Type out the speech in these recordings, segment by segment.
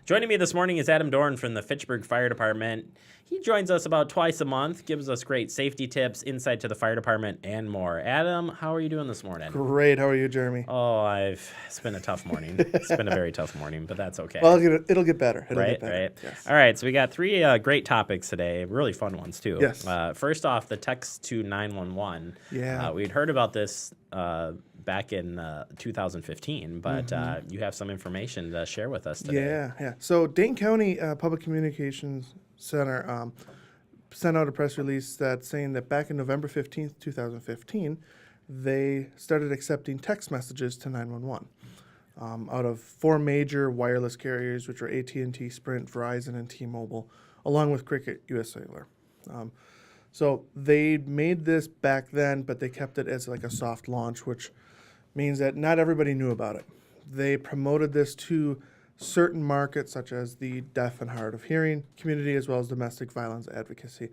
Joining me this morning is Adam Dorn from the Fitchburg Fire Department. He joins us about twice a month, gives us great safety tips, insight to the fire department, and more. Adam, how are you doing this morning? Great. How are you, Jeremy? It's been a tough morning. It's been a very tough morning, but that's okay. Well, it'll get better. Right. Yes. All right, so we got three great topics today, really fun ones, too. Yes. First off, the text to 911. Yeah. We'd heard about this back in 2015, but you have some information to share with us today. Yeah. So Dane County Public Communications Center sent out a press release that's saying that back in November 15th, 2015, they started accepting text messages to 911 out of four major wireless carriers, which are AT&T, Sprint, Verizon, and T-Mobile, along with Cricket US Cellular. So they made this back then, but they kept it as like a soft launch, which means that not everybody knew about it. They promoted this to certain markets, such as the deaf and hard of hearing community, as well as domestic violence advocacy,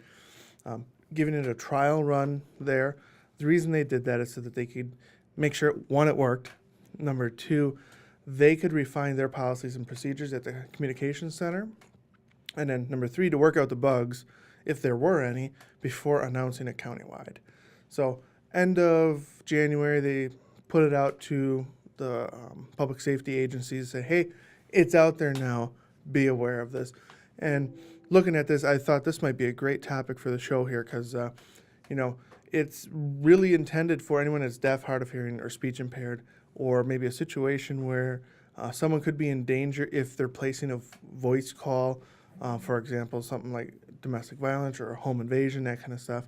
giving it a trial run there. The reason they did that is so that they could make sure, one, it worked. Number two, they could refine their policies and procedures at the communications center. And then number three, to work out the bugs, if there were any, before announcing it countywide. So end of January, they put it out to the public safety agencies, say, hey, it's out there now, be aware of this. And looking at this, I thought this might be a great topic for the show here because, it's really intended for anyone that's deaf, hard of hearing, or speech impaired, or maybe a situation where someone could be in danger if they're placing a voice call, for example, something like domestic violence or home invasion, that kind of stuff.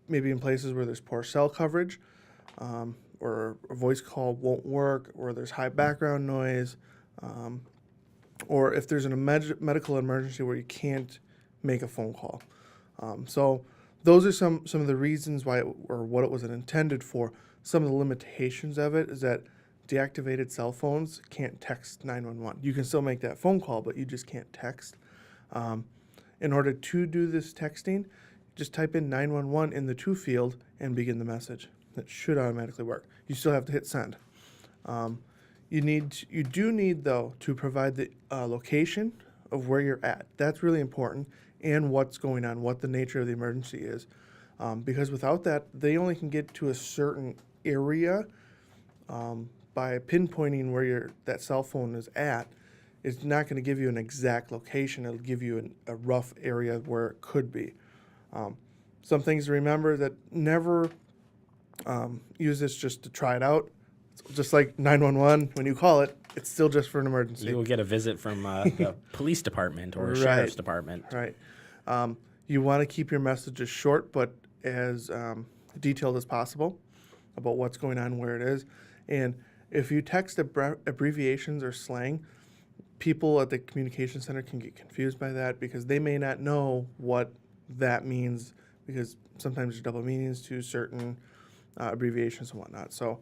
Maybe in places where there's poor cell coverage, or a voice call won't work, or there's high background noise, or if there's a medical emergency where you can't make a phone call. So those are some of the reasons why or what it was intended for. Some of the limitations of it is that deactivated cell phones can't text 911. You can still make that phone call, but you just can't text. In order to do this texting, just type in 911 in the to field and begin the message. That should automatically work. You still have to hit send. You do need, though, to provide the location of where you're at. That's really important, and what's going on, what the nature of the emergency is. Because without that, they only can get to a certain area by pinpointing where that cell phone is at. It's not going to give you an exact location. It'll give you a rough area where it could be. Some things to remember: that never use this just to try it out. Just like 911, when you call it, it's still just for an emergency. You will get a visit from the police department or sheriff's department. Right. You want to keep your messages short, but as detailed as possible about what's going on, where it is. And if you text abbreviations or slang, people at the communication center can get confused by that because they may not know what that means, because sometimes there's double meanings to certain abbreviations and whatnot. So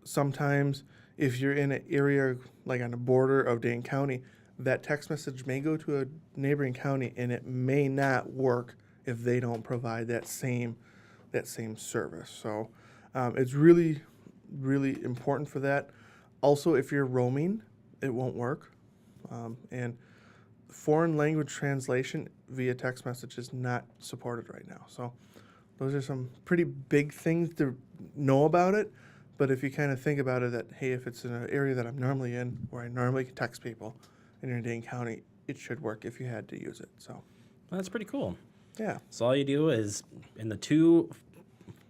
sometimes if you're in an area like on the border of Dane County, that text message may go to a neighboring county and it may not work if they don't provide that same service. So it's really, really important for that. Also, if you're roaming, it won't work. And foreign language translation via text message is not supported right now. So those are some pretty big things to know about it. But if you kind of think about it, that, hey, if it's in an area that I'm normally in, where I normally text people, and you're in Dane County, it should work if you had to use it. So That's pretty cool. Yeah. So all you do is, in the to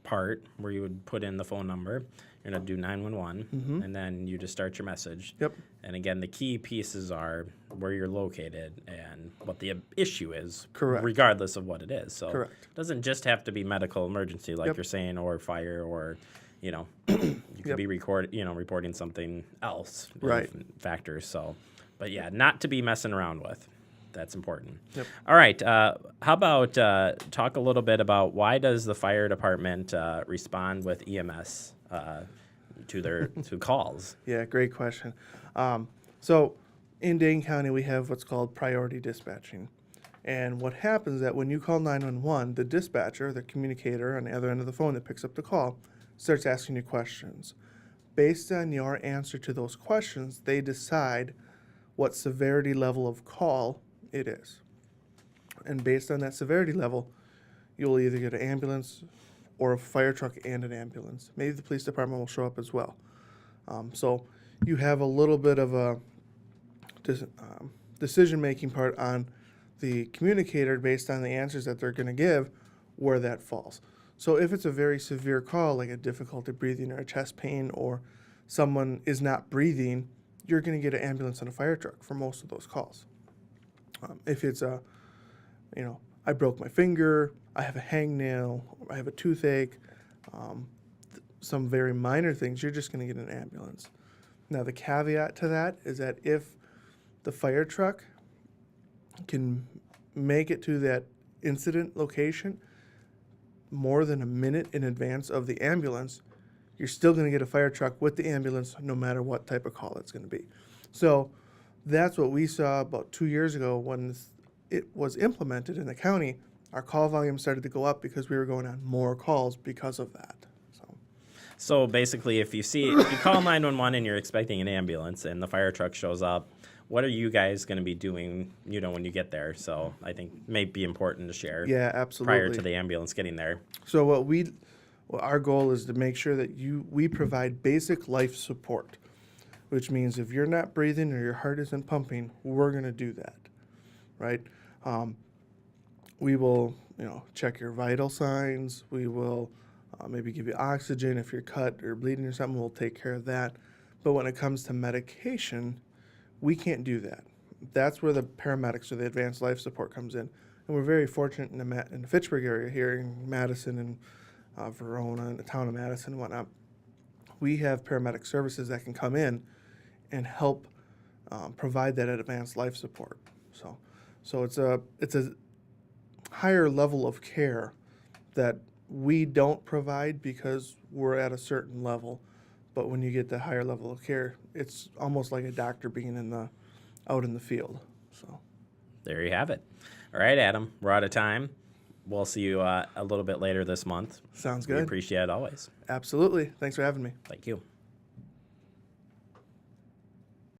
part, where you would put in the phone number, you're going to do 911, and then you just start your message. Yep. And again, the key pieces are where you're located and what the issue is, Correct. regardless of what it is. So Correct. It doesn't just have to be medical emergency, like Yep. you're saying, or fire, or, you could be reporting something else. Right. Factors. So, but yeah, not to be messing around with. That's important. Yep. All right. How about talk a little bit about why does the fire department respond with EMS to calls? Yeah, great question. So in Dane County, we have what's called priority dispatching. And what happens is that when you call 911, the dispatcher, the communicator on the other end of the phone that picks up the call, starts asking you questions. Based on your answer to those questions, they decide what severity level of call it is. And based on that severity level, you'll either get an ambulance or a fire truck and an ambulance. Maybe the police department will show up as well. So you have a little bit of a decision-making part on the communicator based on the answers that they're going to give, where that falls. So if it's a very severe call, like a difficulty breathing or a chest pain, or someone is not breathing, you're going to get an ambulance and a fire truck for most of those calls. If it's I broke my finger, I have a hangnail, I have a toothache, some very minor things, you're just going to get an ambulance. Now, the caveat to that is that if the fire truck can make it to that incident location more than a minute in advance of the ambulance, you're still going to get a fire truck with the ambulance no matter what type of call it's going to be. So that's what we saw about 2 years ago when it was implemented in the county. Our call volume started to go up because we were going on more calls because of that. So basically, if you call 911 and you're expecting an ambulance and the fire truck shows up, what are you guys going to be doing, when you get there? So I think it may be important to share. Yeah, absolutely. Prior to the ambulance getting there. So our goal is to make sure that we provide basic life support, which means if you're not breathing or your heart isn't pumping, we're going to do that, right? We will, check your vital signs. We will maybe give you oxygen. If you're cut or bleeding or something, we'll take care of that. But when it comes to medication, we can't do that. That's where the paramedics or the advanced life support comes in. And we're very fortunate in the Fitchburg area here in Madison and Verona and the town of Madison and whatnot. We have paramedic services that can come in and help provide that advanced life support. So it's a higher level of care that we don't provide because we're at a certain level. But when you get the higher level of care, it's almost like a doctor being out in the field. So there you have it. All right, Adam, we're out of time. We'll see you a little bit later this month. Sounds good. We appreciate it always. Absolutely. Thanks for having me. Thank you.